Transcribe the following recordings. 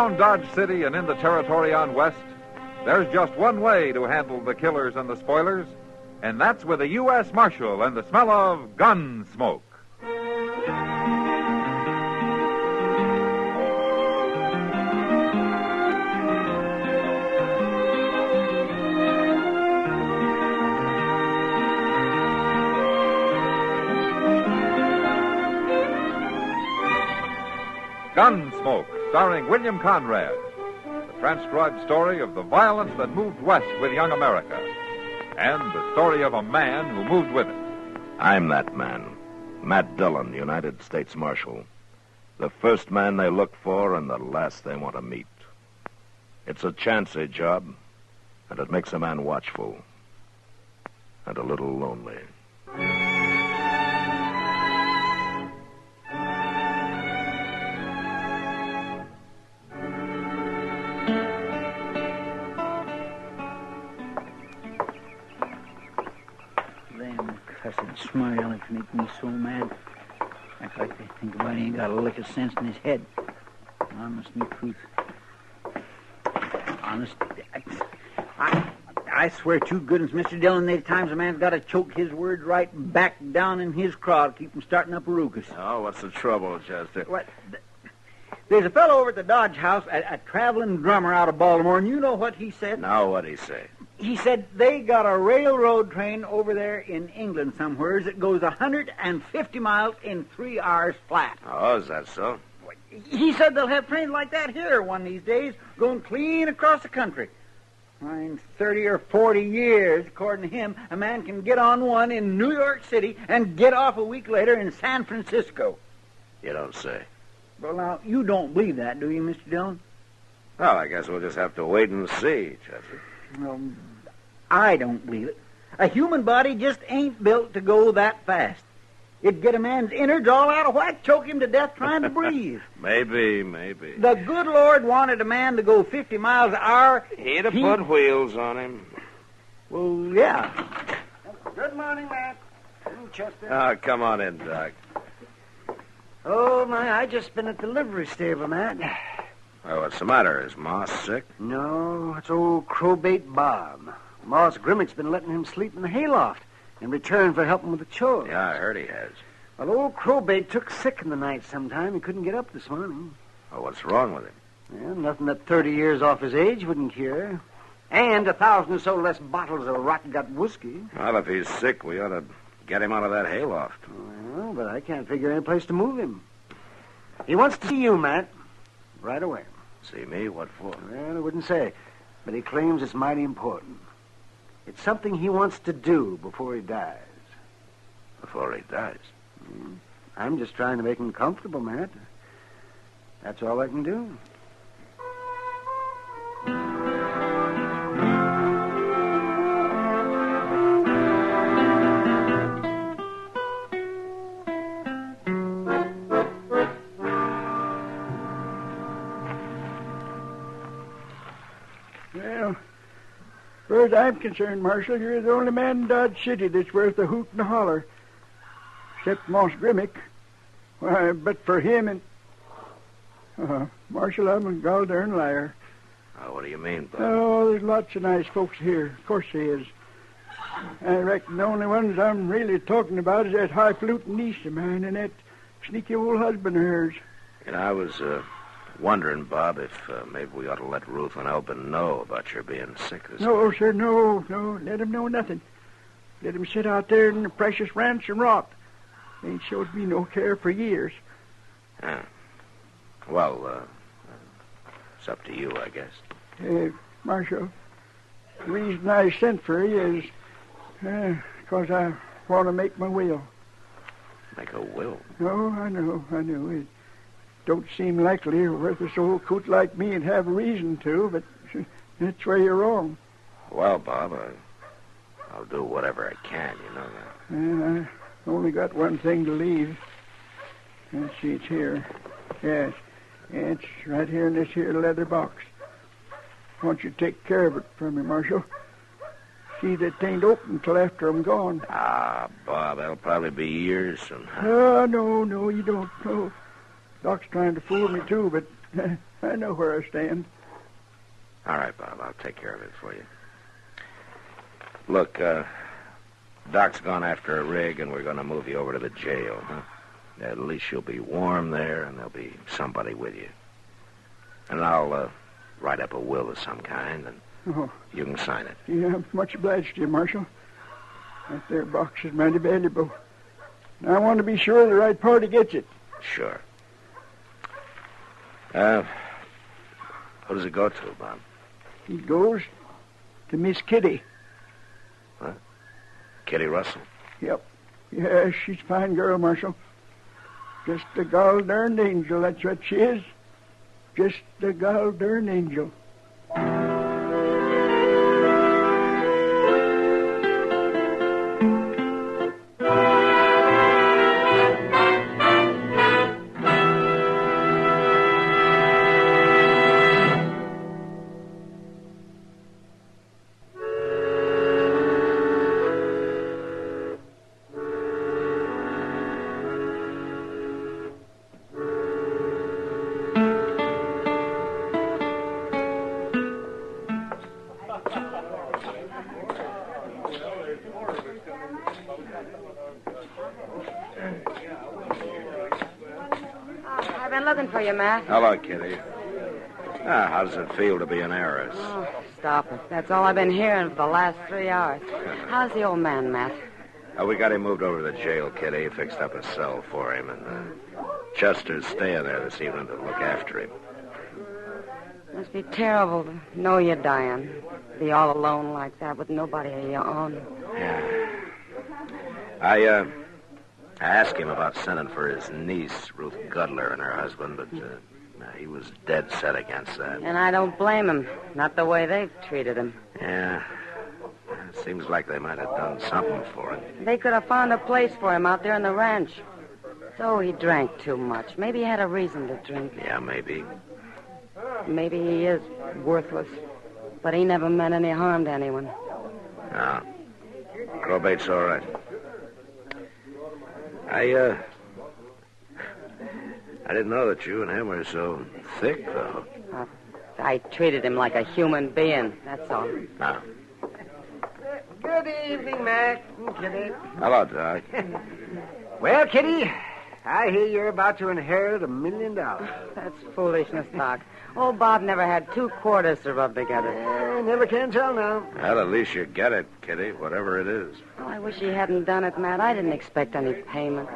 Around Dodge City and in the territory on West, there's just one way to handle the killers and the spoilers, and that's with a U.S. Marshal and the smell of gun smoke. Gunsmoke, starring William Conrad. The transcribed story of the violence that moved west with young America. And the story of a man who moved with it. I'm that man. Matt Dillon, United States Marshal. The first man they look for and the last they want to meet. It's a chancy job, and it makes a man watchful. And a little lonely. Cussed smile alecs make me so mad. Act like they think about ain't got a lick of sense in his head. Honest me truth. Honest. I swear to goodness, Mr. Dillon, there's times a man's got to choke his words right back down in his craw to keep him starting up a ruckus. Oh, what's the trouble, Chester? What? There's a fellow over at the Dodge House, a traveling drummer out of Baltimore, and you know what he said? Now, what'd he say? He said they got a railroad train over there in England somewhere that goes 150 miles in 3 hours flat. Oh, is that so? He said they'll have trains like that here one of these days, going clean across the country. In 30 or 40 years, according to him, a man can get on one in New York City and get off a week later in San Francisco. You don't say. Well, now, you don't believe that, do you, Mr. Dillon? Well, I guess we'll just have to wait and see, Chester. Well, I don't believe it. A human body just ain't built to go that fast. It'd get a man's innards all out of whack, choke him to death trying to breathe. Maybe. The good Lord wanted a man to go 50 miles an hour. He'd have put wheels on him. Well, yeah. Good morning, Matt. Chester. Come on in, Doc. Oh, my, I just been at the livery stable, Matt. Well, what's the matter? Is Ma sick? No, it's old Crowbait Bob. Moss Grimmick's been letting him sleep in the hayloft in return for helping with the chores. Yeah, I heard he has. Well, old Crowbait took sick in the night sometime. He couldn't get up this morning. Well, what's wrong with him? Well, nothing that 30 years off his age wouldn't cure. And 1,000 or so less bottles of rot-gut whiskey. Well, if he's sick, we ought to get him out of that hayloft. Well, but I can't figure any place to move him. He wants to see you, Matt. Right away. See me? What for? Well, I wouldn't say. But he claims it's mighty important. It's something he wants to do before he dies. Before he dies? I'm just trying to make him comfortable, Matt. That's all I can do. Well, as far as I'm concerned, Marshal, you're the only man in Dodge City that's worth a hoot and a holler. Except Moss Grimmick. Why, but for him and... Marshal, I'm a gol darn liar. What do you mean, Bob? Oh, there's lots of nice folks here. Of course there is. I reckon the only ones I'm really talking about is that highfalutin niece of mine and that sneaky old husband of hers. And I was wondering, Bob, if maybe we ought to let Ruth and Elbin know about your being sick this No, sir, no. Let them know nothing. Let them sit out there in the precious ranch and rot. They ain't showed me no care for years. Yeah. Well, it's up to you, I guess. Marshal, the reason I sent for you is because I want to make my will. Make a will? Oh, I know. It don't seem likely a worthless old coot like me'd have a reason to, but that's where you're wrong. Well, Bob, I'll do whatever I can, you know that. And I only got one thing to leave. Let's see, it's here. Yes, it's right here in this here leather box. I want you to take care of it for me, Marshal. See that it ain't open till after I'm gone. Bob, that'll probably be years from now. Oh, no, you don't know. Doc's trying to fool me, too, but I know where I stand. All right, Bob, I'll take care of it for you. Look, Doc's gone after a rig, and we're going to move you over to the jail, huh? At least you'll be warm there, and there'll be somebody with you. And I'll write up a will of some kind, and you can sign it. Yeah, I'm much obliged to you, Marshal. That there box is mighty valuable. I want to be sure the right party gets it. Sure. Who does it go to, Bob? It goes to Miss Kitty. What? Kitty Russell? Yep. Yeah, she's a fine girl, Marshal. Just a gol-darned angel, that's what she is. Just a gol-darned angel. I've been looking for you, Matt. Hello, Kitty. How does it feel to be an heiress? Oh, stop it. That's all I've been hearing for the last 3 hours. How's the old man, Matt? We got him moved over to the jail, Kitty. Fixed up a cell for him, and Chester's staying there this evening to look after him. Must be terrible to know you're dying. Be all alone like that with nobody of your own. Yeah. I asked him about sending for his niece, Ruth Gudler, and her husband, but he was dead set against that. And I don't blame him. Not the way they've treated him. Yeah. It seems like they might have done something for him. They could have found a place for him out there in the ranch. So he drank too much. Maybe he had a reason to drink. Yeah, maybe. Maybe he is worthless. But he never meant any harm to anyone. No. Crowbait's all right. I didn't know that you and him were so thick, though. I treated him like a human being, that's all. No. Good evening, Mac and Kitty. Hello, Doc. Well, Kitty, I hear you're about to inherit $1 million. That's foolishness, Doc. Old Bob never had 2 quarters to rub together. Never can tell now. Well, at least you get it, Kitty, whatever it is. Oh, I wish he hadn't done it, Matt. I didn't expect any payment.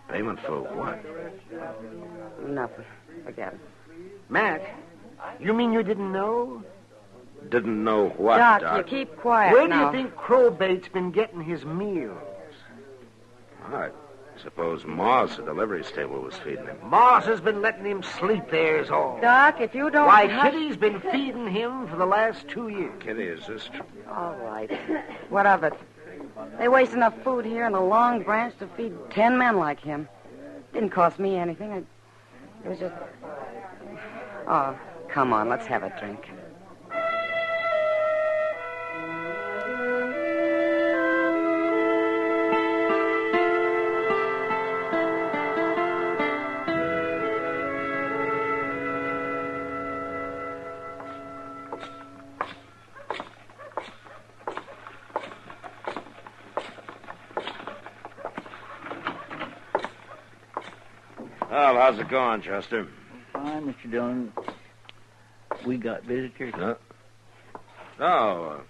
Payment for what? Nothing. Forget it. Mac, you mean you didn't know? Didn't know what, Doc, Doc? you keep quiet Where now. do you think Crowbait's been getting his meals? I suppose Ma's the delivery stable was feeding him. Moss has been letting him sleep there is all. Doc, if you don't... Why, hush- Kitty's been feeding him for the last 2 years. Kitty, is this true? All right. What of it? They waste enough food here in a Long Branch to feed 10 men like him. Didn't cost me anything. It was just... Oh, come on, let's have a drink. Well, how's it going, Chester? Fine, Mr. Dillon. We got visitors. No. Oh,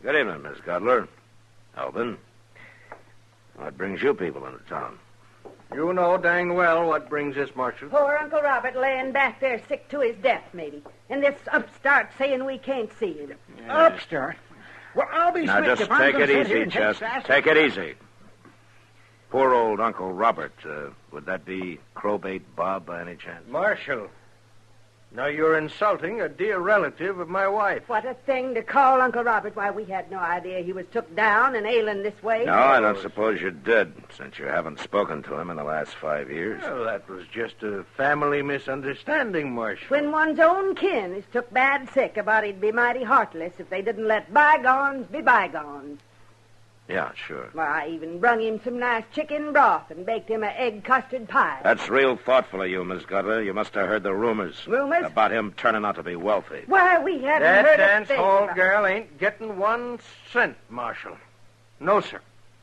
good evening, Miss Gudler. Alvin. What brings you people into town? You know dang well what brings this, Marshal. Poor Uncle Robert laying back there sick to his death, maybe. And this upstart saying we can't see him. Upstart? Well, I'll be Now, switched just if I'm take gonna it sit here easy, and take Chester. sass. Take it easy. Poor old Uncle Robert. Would that be Crowbait Bob by any chance? Marshal, now you're insulting a dear relative of my wife. What a thing to call Uncle Robert. Why, we had no idea he was took down and ailing this way. No, I don't suppose you did, since you haven't spoken to him in the last 5 years. Well, that was just a family misunderstanding, Marshal. When one's own kin is took bad sick about he'd be mighty heartless if they didn't let bygones be bygones. Yeah, sure. Well, I even brung him some nice chicken broth and baked him an egg custard pie. That's real thoughtful of you, Miss Gutler. You must have heard the rumors. Rumors? About him turning out to be wealthy. Why, we haven't That heard a dance thing hall about... girl ain't getting 1 cent, Marshal. No, sir.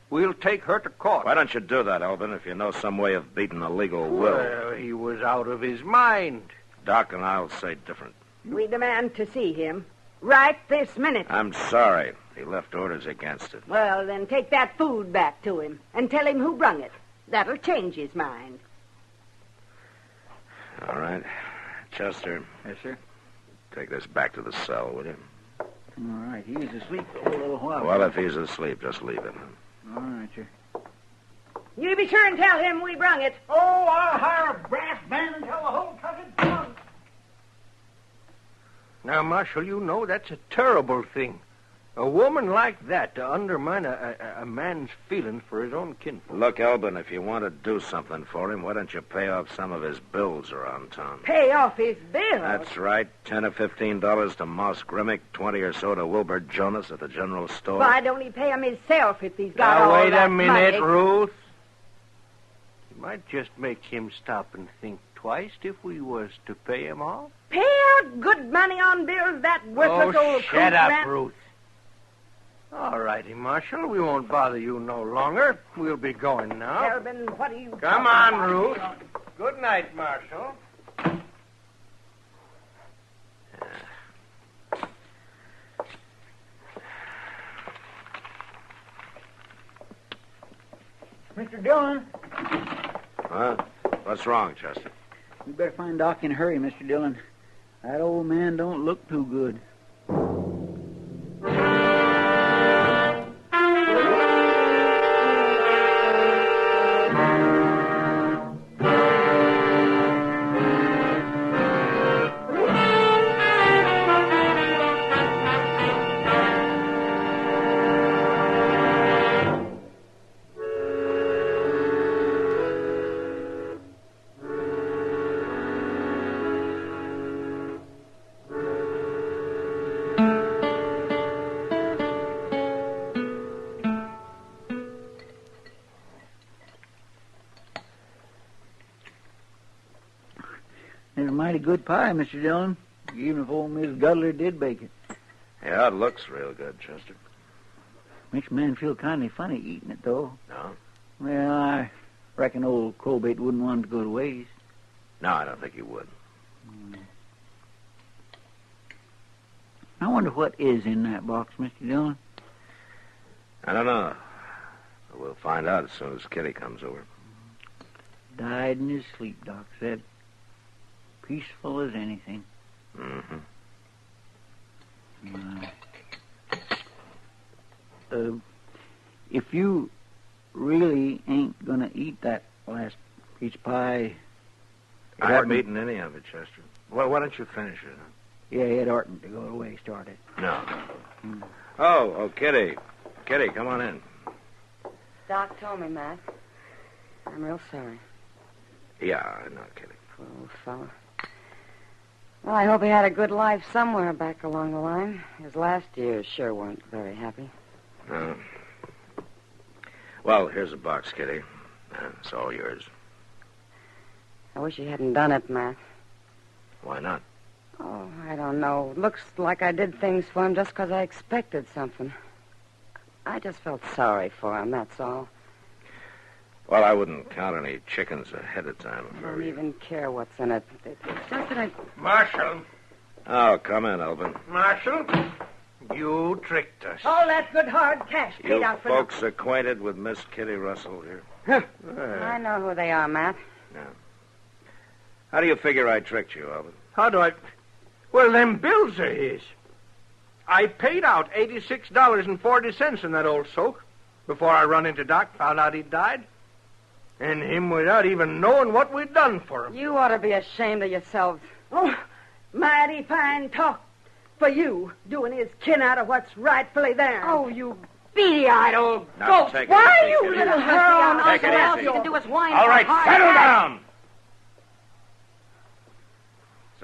We'll take her to court. Why don't you do that, Elvin, if you know some way of beating a legal will? Well, he was out of his mind. Doc and I'll say different. We demand to see him. Right this minute. I'm sorry. He left orders against it. Well, then take that food back to him and tell him who brung it. That'll change his mind. All right. Chester, Yes, sir. take this back to the cell, will you? All right. He was asleep for a little while. Well, if he's asleep, just leave him. All right, sir. You be sure and tell him we brung it. Oh, I'll hire a brass band and tell the whole country. Come on. Now, Marshal, you know that's a terrible thing. A woman like that to undermine a man's feelings for his own kinfolk. Look, Elvin, if you want to do something for him, why don't you pay off some of his bills around town? Pay off his bill. That's right. $10 or $15 to Moss Grimmick, 20 or so to Wilbur Jonas at the general store. Why don't he pay him himself if he's got Now, all wait that a minute, money? Ruth. You might just make him stop and think twice if we was to pay him off. Pay out good money on bills that worthless Oh, old shut up, rat. Ruth. All righty, Marshal. We won't bother you no longer. We'll be going now. Kelvin, what are you Come talking on, about? Ruth. Good night, Marshal. Mr. Dillon, Huh? What's wrong, Chester? you better find Doc in a hurry, Mr. Dillon. That old man don't look too good. It's a mighty good pie, Mr. Dillon, even if old Miss Gutler did bake it. Yeah, it looks real good, Chester. Makes a man feel kind of funny eating it, though. No? Well, I reckon old Crowbait wouldn't want it to go to waste. No, I don't think he would. I wonder what is in that box, Mr. Dillon. I don't know. We'll find out as soon as Kitty comes over. Died in his sleep, Doc said. Peaceful as anything. Mm-hmm. If you really ain't gonna eat that last peach pie... I haven't eaten any of it, Chester. Well, why don't you finish it? Huh? Yeah, it oughtn't to go to waste, ought it? No. Oh, Kitty. Kitty, come on in. Doc told me, Matt. I'm real sorry. Yeah, I know, Kitty. Poor old fella. Well, I hope he had a good life somewhere back along the line. His last years sure weren't very happy. No. Well, here's a box, Kitty. It's all yours. I wish he hadn't done it, Matt. Why not? Oh, I don't know. Looks like I did things for him just because I expected something. I just felt sorry for him, that's all. Well, I wouldn't count any chickens ahead of time. I don't even care what's in it. It's just that I... Marshal. Oh, come in, Elvin. Marshal, you tricked us. All that good hard cash paid You out for folks acquainted with Miss Kitty Russell here? I know who they are, Matt. No. How do you figure I tricked you, Elvin? How do I... Well, them bills are his. I paid out $86.40 in that old soak before I run into Doc, found out he'd died. And him without even knowing what we'd done for him. You ought to be ashamed of yourselves. Oh, mighty fine talk for you, doing his kin out of what's rightfully theirs. Oh, you beady-eyed old Now, goat. take it Why easy, you Kitty. little hurl? Take it All easy. you can do is whine. All right, for hard settle cash. down.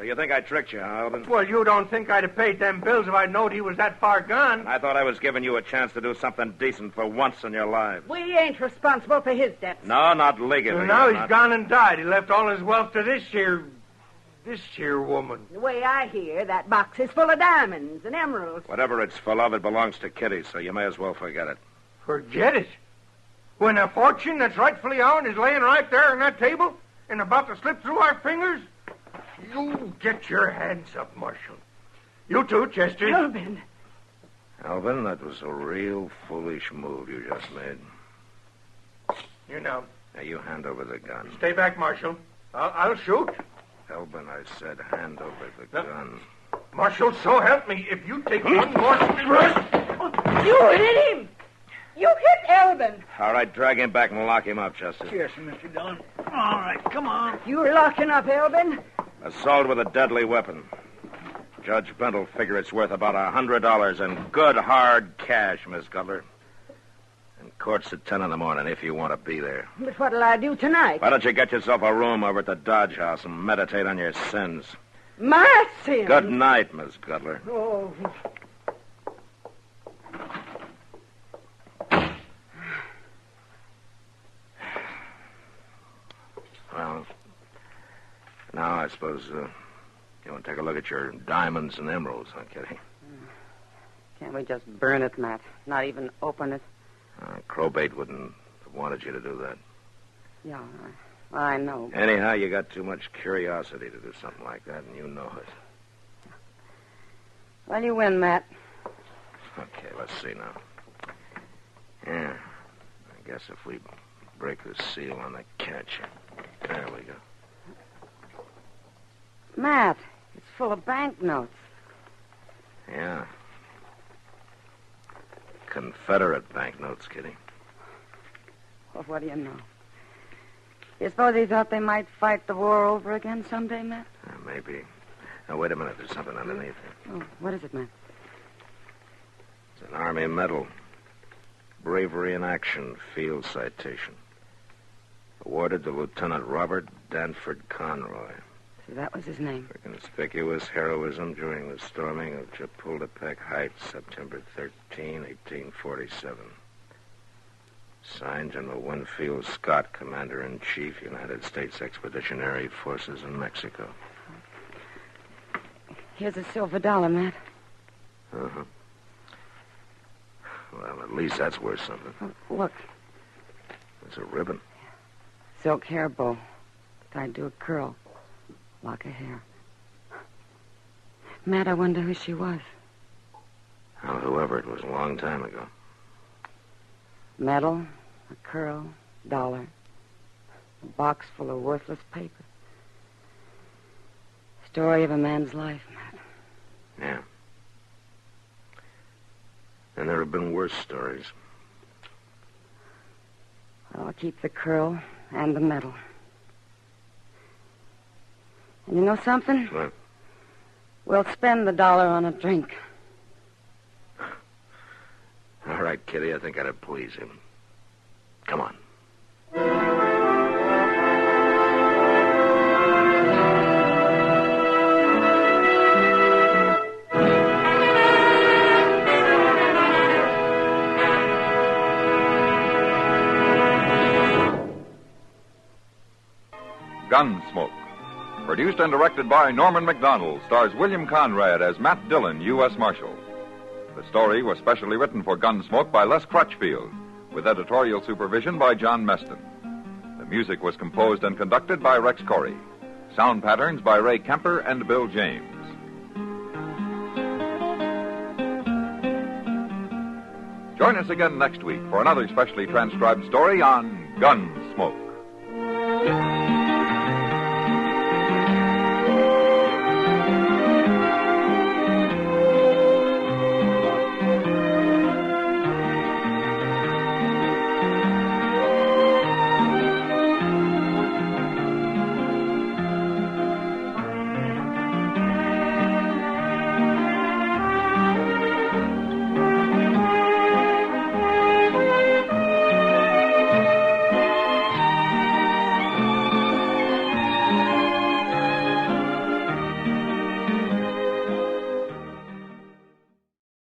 So you think I tricked you, huh, Alvin? Well, you don't think I'd have paid them bills if I'd known he was that far gone. I thought I was giving you a chance to do something decent for once in your lives. We ain't responsible for his debts. No, not legally. And now you're he's not. gone and died. He left all his wealth to this here woman. The way I hear, that box is full of diamonds and emeralds. Whatever it's full of, it belongs to Kitty, so you may as well forget it. Forget it. When a fortune that's rightfully ours is laying right there on that table and about to slip through our fingers, you get your hands up, Marshal. You too, Chester. Alvin. Alvin, that was a real foolish move you just made. You know. Now, you hand over the gun. Stay back, Marshal. I'll shoot. Alvin, I said hand over the gun. Marshal, so help me, if you take one more thrust... You hit him! You hit Alvin! All right, drag him back and lock him up, Chester. Yes, Mr. Dillon. All right, come on. You're locking up Alvin? Assault with a deadly weapon. Judge Bent will figure it's worth about $100 in good, hard cash, Miss Cutler. And court's at 10 in the morning if you want to be there. But what'll I do tonight? Why don't you get yourself a room over at the Dodge House and meditate on your sins? My sin? Good night, Miss Cutler. Oh. Well, now I suppose you want to take a look at your diamonds and emeralds, huh, Kitty? Can't we just burn it, Matt? Not even open it? Crowbait wouldn't have wanted you to do that. Yeah, I know. Anyhow, you got too much curiosity to do something like that, and you know it. Well, you win, Matt. Okay, let's see now. Yeah, I guess if we break the seal on the catch. There we go. Matt, it's full of banknotes. Yeah. Confederate banknotes, Kitty. Well, what do you know? You suppose he thought they might fight the war over again someday, Matt? Maybe. Now, wait a minute. There's something underneath it. Oh, what is it, Matt? It's an Army medal. Bravery in Action Field Citation. Awarded to Lieutenant Robert Danford Conroy. See, that was his name. For conspicuous heroism during the storming of Chapultepec Heights, September 13, 1847. Signed, General Winfield Scott, Commander-in-Chief, United States Expeditionary Forces in Mexico. Here's a silver dollar, Matt. Uh-huh. Well, at least that's worth something. Oh, look. It's a ribbon. Silk hair bow. Tied to a curl. Lock of hair. Matt, I wonder who she was. Well, whoever it was, a long time ago. Medal, a curl, dollar. A box full of worthless paper. Story of a man's life, Matt. Yeah. And there have been worse stories. Well, I'll keep the curl and the medal. And you know something? What? We'll spend the dollar on a drink. All right, Kitty, I think that'd please him. Come on. Gunsmoke. Produced and directed by Norman MacDonald, stars William Conrad as Matt Dillon, U.S. Marshal. The story was specially written for Gunsmoke by Les Crutchfield, with editorial supervision by John Meston. The music was composed and conducted by Rex Corey. Sound patterns by Ray Kemper and Bill James. Join us again next week for another specially transcribed story on Gunsmoke.